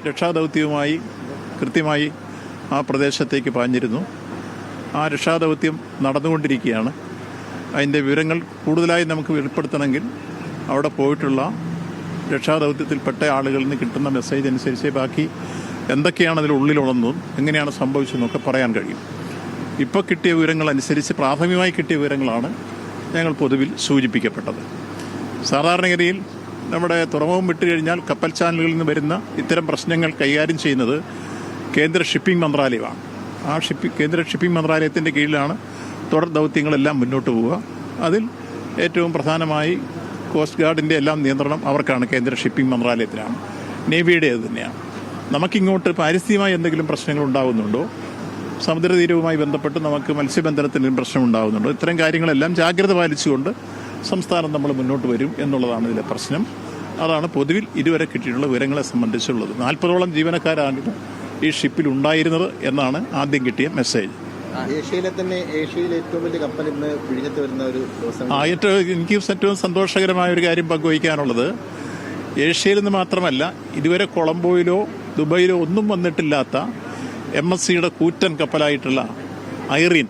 രക്ഷാദൗത്യവുമായി കൃത്യമായി ആ പ്രദേശത്തേക്ക് പാഞ്ഞിരുന്നു. ആ രക്ഷാദൗത്യം നടന്നുകൊണ്ടിരിക്കുകയാണ്. അതിൻ്റെ വിവരങ്ങൾ കൂടുതലായി നമുക്ക് വെളിപ്പെടുത്തണമെങ്കിൽ അവിടെ പോയിട്ടുള്ള രക്ഷാദൗത്യത്തിൽപ്പെട്ട ആളുകളിൽ നിന്ന് കിട്ടുന്ന മെസ്സേജ് അനുസരിച്ച് ബാക്കി എന്തൊക്കെയാണ് അതിലുള്ളിലുള്ളതെന്നും എങ്ങനെയാണ് സംഭവിച്ചതെന്നൊക്കെ പറയാൻ കഴിയും. ഇപ്പോൾ കിട്ടിയ വിവരങ്ങൾ അനുസരിച്ച് പ്രാഥമികമായി കിട്ടിയ വിവരങ്ങളാണ് ഞങ്ങൾ പൊതുവിൽ സൂചിപ്പിക്കപ്പെട്ടത്. സാധാരണഗതിയിൽ നമ്മുടെ തുറമുഖം വിട്ടുകഴിഞ്ഞാൽ കപ്പൽ ചാനലുകളിൽ നിന്ന് വരുന്ന ഇത്തരം പ്രശ്നങ്ങൾ കൈകാര്യം ചെയ്യുന്നത് കേന്ദ്ര ഷിപ്പിംഗ് മന്ത്രാലയമാണ്. ആ കേന്ദ്ര ഷിപ്പിംഗ് മന്ത്രാലയത്തിൻ്റെ കീഴിലാണ് തുടർ ദൗത്യങ്ങളെല്ലാം മുന്നോട്ട് പോവുക. അതിൽ ഏറ്റവും പ്രധാനമായി കോസ്റ്റ് ഗാർഡിൻ്റെ എല്ലാം നിയന്ത്രണം അവർക്കാണ്, കേന്ദ്ര ഷിപ്പിംഗ് മന്ത്രാലയത്തിലാണ്, നേവിയുടെ അത് തന്നെയാണ്. നമുക്കിങ്ങോട്ട് പാരിസ്ഥിതികമായി എന്തെങ്കിലും പ്രശ്നങ്ങൾ ഉണ്ടാകുന്നുണ്ടോ, സമുദ്രതീരവുമായി ബന്ധപ്പെട്ട് നമുക്ക് മത്സ്യബന്ധനത്തിന് പ്രശ്നം ഉണ്ടാകുന്നുണ്ടോ, ഇത്തരം കാര്യങ്ങളെല്ലാം ജാഗ്രത പാലിച്ചുകൊണ്ട് സംസ്ഥാനം നമ്മൾ മുന്നോട്ട് വരും എന്നുള്ളതാണ് ഇതിലെ പ്രശ്നം. അതാണ് പൊതുവിൽ ഇതുവരെ കിട്ടിയിട്ടുള്ള വിവരങ്ങളെ സംബന്ധിച്ചുള്ളത്. 40ഓളം ജീവനക്കാരാണ് ഈ ഷിപ്പിൽ ഉണ്ടായിരുന്നത് എന്നാണ് ആദ്യം കിട്ടിയ മെസ്സേജ്. ഏഷ്യയിലെ ഏറ്റവും വലിയ കപ്പൽ ഇന്ന് വിഴിഞ്ഞത്ത് വരുന്ന ഒരു ദിവസം. എനിക്ക് ഏറ്റവും സന്തോഷകരമായ ഒരു കാര്യം പങ്കുവയ്ക്കാനുള്ളത്, ഏഷ്യയിൽ നിന്ന് മാത്രമല്ല ഇതുവരെ കൊളംബോയിലോ ദുബൈയിലോ ഒന്നും വന്നിട്ടില്ലാത്ത MSCയുടെ കൂറ്റൻ കപ്പലായിട്ടുള്ള ഐറിൻ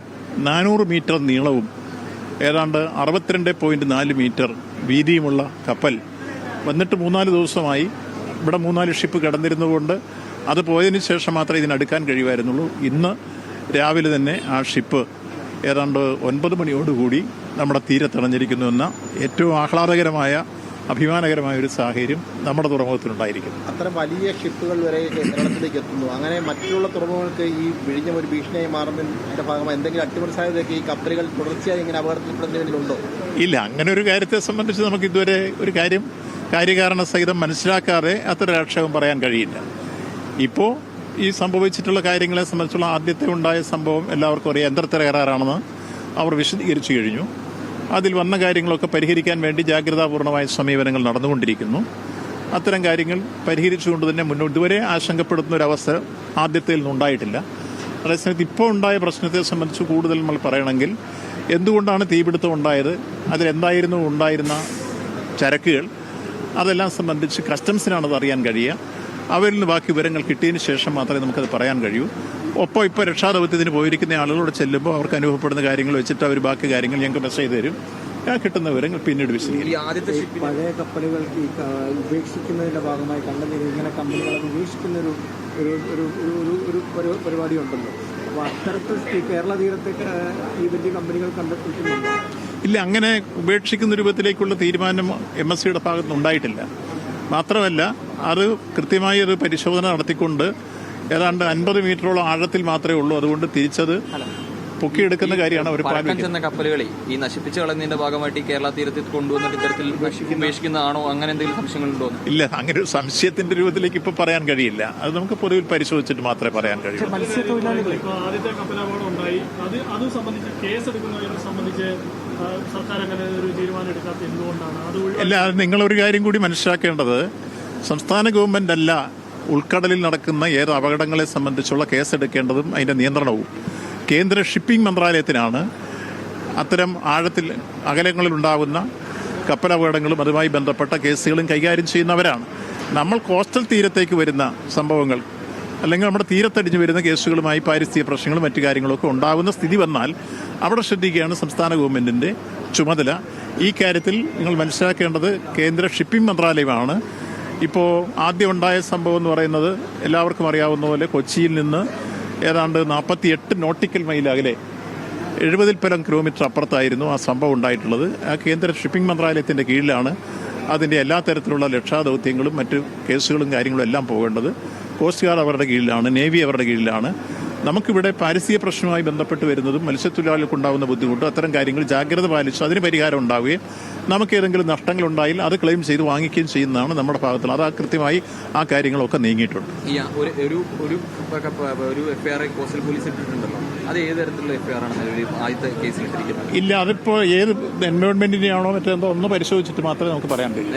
400 മീറ്റർ നീളവും ഏതാണ്ട് 62.4 മീറ്റർ വീതിയുമുള്ള കപ്പൽ വന്നിട്ട് 3-4 ദിവസമായി. ഇവിടെ 3-4 ഷിപ്പ് കിടന്നിരുന്നതുകൊണ്ട് അത് പോയതിന് ശേഷം മാത്രമേ ഇതിനടുക്കാൻ കഴിയുമായിരുന്നുള്ളൂ. ഇന്ന് രാവിലെ തന്നെ ആ ഷിപ്പ് ഏതാണ്ട് 9 മണിയോടുകൂടി നമ്മുടെ തീരത്തണഞ്ഞിരിക്കുന്നു എന്ന ഏറ്റവും ആഹ്ലാദകരമായ അഭിമാനകരമായ ഒരു സാഹചര്യം നമ്മുടെ തുറമുഖത്തിനുണ്ടായിരിക്കുന്നു. അത്തരം വലിയ ഷിപ്പുകൾ വരെ കേരളത്തിലേക്ക് എത്തുന്നു. അങ്ങനെ മറ്റുള്ള തുറമുഖങ്ങൾക്ക് ഈ വിഴിഞ്ഞ ഒരു ഭീഷണിയായി മാറുന്നതിന്റെ ഭാഗമായി എന്തെങ്കിലും അട്ടിമറി സാധ്യതയൊക്കെ ഈ കപ്പലുകൾ തുടർച്ചയായി ഇങ്ങനെ അപകടത്തിൽപ്പെടുന്നതിലുണ്ടോ? ഇല്ല, അങ്ങനെ ഒരു കാര്യത്തെ സംബന്ധിച്ച് നമുക്ക് ഇതുവരെ ഒരു കാര്യം കാര്യകാരണ സഹിതം മനസ്സിലാക്കാതെ അത്ര ആക്ഷേപം പറയാൻ കഴിയില്ല. ഇപ്പോൾ ഈ സംഭവിച്ചിട്ടുള്ള കാര്യങ്ങളെ സംബന്ധിച്ചുള്ള ആദ്യത്തെ ഉണ്ടായ സംഭവം എല്ലാവർക്കും അറിയാം. യന്ത്രത്തകരാറാണെന്ന് അവർ വിശദീകരിച്ചു കഴിഞ്ഞു. അതിൽ വന്ന കാര്യങ്ങളൊക്കെ പരിഹരിക്കാൻ വേണ്ടി ജാഗ്രതാപൂർണമായ സമീപനങ്ങൾ നടന്നുകൊണ്ടിരിക്കുന്നു. അത്തരം കാര്യങ്ങൾ പരിഹരിച്ചുകൊണ്ട് തന്നെ മുന്നോട്ട് ഇതുവരെ ആശങ്കപ്പെടുത്തുന്ന ഒരവസ്ഥ ആദ്യത്തിൽ നിന്നുണ്ടായിട്ടില്ല. അതേസമയത്ത് ഇപ്പോൾ ഉണ്ടായ പ്രശ്നത്തെ സംബന്ധിച്ച് കൂടുതൽ നമ്മൾ പറയണമെങ്കിൽ എന്തുകൊണ്ടാണ് തീപിടുത്തം ഉണ്ടായത്, അതിലെന്തായിരുന്നു ഉണ്ടായിരുന്ന ചരക്കുകൾ, അതെല്ലാം സംബന്ധിച്ച് കസ്റ്റംസിനാണത് അറിയാൻ കഴിയുക. അവരിൽ നിന്ന് ബാക്കി വിവരങ്ങൾ കിട്ടിയതിന് ശേഷം മാത്രമേ നമുക്കത് പറയാൻ കഴിയൂ. ഒപ്പം ഇപ്പോൾ രക്ഷാദൗത്യത്തിന് പോയിരിക്കുന്ന ആളുകളോട് ചെല്ലുമ്പോൾ അവർക്ക് അനുഭവപ്പെടുന്ന കാര്യങ്ങൾ വെച്ചിട്ട് അവർ ബാക്കി കാര്യങ്ങൾ ഞങ്ങൾക്ക് മെസ്സേജ് തരും. കിട്ടുന്ന വിവരങ്ങൾ പിന്നീട് വിശദീകരിക്കും. പഴയ കപ്പലുകൾ ഉപേക്ഷിക്കുന്നതിന്റെ ഭാഗമായി കണ്ടെത്തിയത് ഇങ്ങനെ കമ്പനികളെ ഉപേക്ഷിക്കുന്ന ഒരു പരിപാടി ഉണ്ടല്ലോ. അപ്പോൾ അത്തരത്തിൽ കേരള തീരത്തേക്ക് ഈ വലിയ കമ്പനികൾ കണ്ടെത്തിയിട്ടുണ്ടോ? ഇല്ല, അങ്ങനെ ഉപേക്ഷിക്കുന്ന രൂപത്തിലേക്കുള്ള തീരുമാനം MSCയുടെ ഭാഗത്തുനിന്ന് ഉണ്ടായിട്ടില്ല. മാത്രമല്ല അത് കൃത്യമായി ഒരു പരിശോധന നടത്തിക്കൊണ്ട് ഏതാണ്ട് 50 മീറ്ററോളം ആഴത്തിൽ മാത്രമേ ഉള്ളൂ. അതുകൊണ്ട് തിരിച്ചത് പൊക്കിയെടുക്കുന്ന കാര്യമാണ് അവർ ചെന്ന കപ്പലുകളെ ഈ നശിപ്പിച്ചു കളയുന്നതിന്റെ ഭാഗമായിട്ട് കേരള തീരത്തിൽ കൊണ്ടുവന്നിട്ട് ഇത്തരത്തിൽ ഉപേക്ഷിക്കുന്നതാണോ, അങ്ങനെ എന്തെങ്കിലും സംശയങ്ങളുണ്ടോ? ഇല്ല, അങ്ങനെ ഒരു സംശയത്തിന്റെ രൂപത്തിലേക്ക് ഇപ്പൊ പറയാൻ കഴിയില്ല. അത് നമുക്ക് പൊതുവിൽ പരിശോധിച്ചിട്ട് മാത്രമേ പറയാൻ കഴിയൂ. ആദ്യത്തെ കപ്പലപകടം ഉണ്ടായി, അത് സംബന്ധിച്ച് കേസെടുക്കുന്നതിനെ സംബന്ധിച്ച് സർക്കാർ അങ്ങനെ ഒരു തീരുമാനം എടുക്കാത്ത എന്തുകൊണ്ടാണ്? അല്ല, അത് നിങ്ങളൊരു കാര്യം കൂടി മനസ്സിലാക്കേണ്ടത്, സംസ്ഥാന ഗവൺമെന്റ് അല്ല ഉൾക്കടലിൽ നടക്കുന്ന ഏത് അപകടങ്ങളെ സംബന്ധിച്ചുള്ള കേസെടുക്കേണ്ടതും അതിന്റെ നിയന്ത്രണവും കേന്ദ്ര ഷിപ്പിംഗ് മന്ത്രാലയത്തിനാണ്. അത്തരം ആഴത്തിൽ അകലങ്ങളിലുണ്ടാകുന്ന കപ്പലപകടങ്ങളും അതുമായി ബന്ധപ്പെട്ട കേസുകളും കൈകാര്യം ചെയ്യുന്നവരാണ്. നമ്മൾ കോസ്റ്റൽ തീരത്തേക്ക് വരുന്ന സംഭവങ്ങൾ അല്ലെങ്കിൽ നമ്മുടെ തീരത്തടിഞ്ഞു വരുന്ന കേസുകളുമായി പാരിസ്ഥിതിക പ്രശ്നങ്ങളും മറ്റു കാര്യങ്ങളൊക്കെ ഉണ്ടാകുന്ന സ്ഥിതി വന്നാൽ അവിടെ ശ്രദ്ധിക്കുകയാണ് സംസ്ഥാന ഗവൺമെന്റിന്റെ ചുമതല. ഈ കാര്യത്തിൽ നിങ്ങൾ മനസ്സിലാക്കേണ്ടത് കേന്ദ്ര ഷിപ്പിംഗ് മന്ത്രാലയമാണ്. ഇപ്പോൾ ആദ്യം ഉണ്ടായ സംഭവം എന്ന് പറയുന്നത് എല്ലാവർക്കും അറിയാവുന്ന പോലെ കൊച്ചിയിൽ നിന്ന് ഏതാണ്ട് 48 നോട്ടിക്കൽ മൈൽ അകലെ 70-ൽ പരം കിലോമീറ്റർ അപ്പുറത്തായിരുന്നു ആ സംഭവം ഉണ്ടായിട്ടുള്ളത്. ആ കേന്ദ്ര ഷിപ്പിംഗ് മന്ത്രാലയത്തിൻ്റെ കീഴിലാണ് അതിൻ്റെ എല്ലാ തരത്തിലുള്ള രക്ഷാദൗത്യങ്ങളും മറ്റു കേസുകളും കാര്യങ്ങളും എല്ലാം പോകേണ്ടത്. കോസ്റ്റ് ഗാർഡ് അവരുടെ കീഴിലാണ്, നേവി അവരുടെ കീഴിലാണ്. നമുക്കിവിടെ പാരിസ്ഥിതിക പ്രശ്നവുമായി ബന്ധപ്പെട്ട് വരുന്നതും മത്സ്യത്തൊഴിലാളികൾക്ക് ഉണ്ടാകുന്ന ബുദ്ധിമുട്ടും അത്തരം കാര്യങ്ങൾ ജാഗ്രത പാലിച്ച് അതിന് പരിഹാരം ഉണ്ടാവുകയും നമുക്ക് ഏതെങ്കിലും നഷ്ടങ്ങളുണ്ടായാൽ അത് ക്ലെയിം ചെയ്ത് വാങ്ങിക്കുകയും ചെയ്യുന്നതാണ് നമ്മുടെ ഭാഗത്തുള്ള. അത് കൃത്യമായി ആ കാര്യങ്ങളൊക്കെ നീങ്ങിയിട്ടുണ്ട്. ഇല്ല, അതിപ്പോൾ ഏത് എൻവയോൺമെന്റിനെയാണോ മറ്റെന്തോ ഒന്ന് പരിശോധിച്ചിട്ട് മാത്രമേ നമുക്ക് പറയാൻ കഴിയൂ.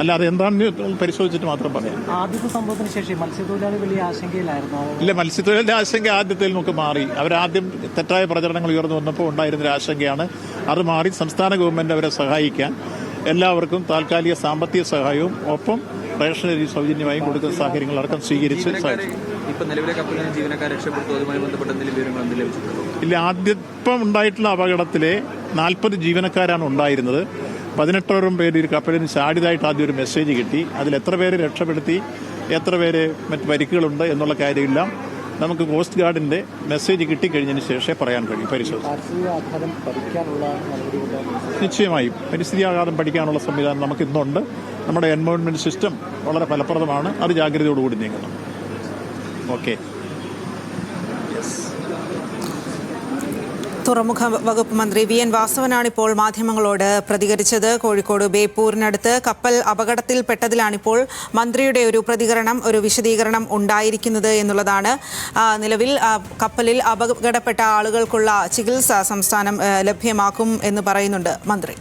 അല്ല, അതെന്താണെന്ന് പരിശോധിച്ചിട്ട് മാത്രം പറയാം. ആദ്യത്തെ സംഭവത്തിന് ശേഷം മത്സ്യത്തൊഴിലാളി വലിയ ആശങ്കയിലായിരുന്നു. ഇല്ല, മത്സ്യത്തൊഴിലാളിയുടെ ആശങ്ക ആദ്യത്തിൽ നമുക്ക് മാറി. അവരാദ്യം തെറ്റായ പ്രചരണങ്ങൾ ഉയർന്നു വന്നപ്പോൾ ഉണ്ടായിരുന്നൊരു ആശങ്കയാണ്. അത് മാറി സംസ്ഥാന ഗവൺമെന്റ് അവരെ സഹായിക്കാൻ എല്ലാവർക്കും താൽക്കാലിക സാമ്പത്തിക സഹായവും ഒപ്പം റേഷനറി സൗജന്യമായും കൊടുക്കുന്ന സാഹചര്യങ്ങൾ അടക്കം സ്വീകരിച്ച് സാധിച്ചു. ഇപ്പൊ നിലവിലെ കപ്പലിൽ ജീവനക്കാർ രക്ഷപ്പെട്ടു, അതുമായി ബന്ധപ്പെട്ട എന്തെങ്കിലും വിവരങ്ങൾ എന്തെങ്കിലും ലഭിച്ചിട്ടുണ്ടോ? ഇല്ല, ആദ്യം ഉണ്ടായിട്ടുള്ള അപകടത്തിലെ 40 ജീവനക്കാരാണ് ഉണ്ടായിരുന്നത്. 18ഓളം പേര് ഒരു കപ്പലിന് ചാടിയതായിട്ട് ആദ്യം ഒരു മെസ്സേജ് കിട്ടി. അതിൽ എത്ര പേര് രക്ഷപ്പെടുത്തി, എത്ര പേര് മറ്റ് പരിക്കുകളുണ്ട് എന്നുള്ള കാര്യമെല്ലാം നമുക്ക് കോസ്റ്റ് ഗാർഡിന്റെ മെസ്സേജ് കിട്ടിക്കഴിഞ്ഞതിന് ശേഷമേ പറയാൻ കഴിയും. നിശ്ചയമായും പരിസ്ഥിതി ആഘാതം പഠിക്കാനുള്ള സംവിധാനം നമുക്ക് ഇന്നുണ്ട്. നമ്മുടെ എൻവയോൺമെന്റ് സിസ്റ്റം വളരെ ഫലപ്രദമാണ്. അത് ജാഗ്രതയോടുകൂടി നീങ്ങണം. ഓക്കെ. തുറമുഖ വകുപ്പ് മന്ത്രി വി.എൻ. വാസവനാണ് ഇപ്പോൾ മാധ്യമങ്ങളോട് പ്രതികരിച്ചത്. കോഴിക്കോട് ബേപ്പൂരിനടുത്ത് കപ്പൽ അപകടത്തിൽപ്പെട്ടതിലാണിപ്പോൾ മന്ത്രിയുടെ ഒരു പ്രതികരണം, ഒരു വിശദീകരണം ഉണ്ടായിരിക്കുന്നത് എന്നുള്ളതാണ്. നിലവിൽ കപ്പലിൽ അപകടപ്പെട്ട ആളുകൾക്കുള്ള ചികിത്സ സംസ്ഥാനം ലഭ്യമാക്കും എന്ന് പറയുന്നുണ്ട് മന്ത്രി.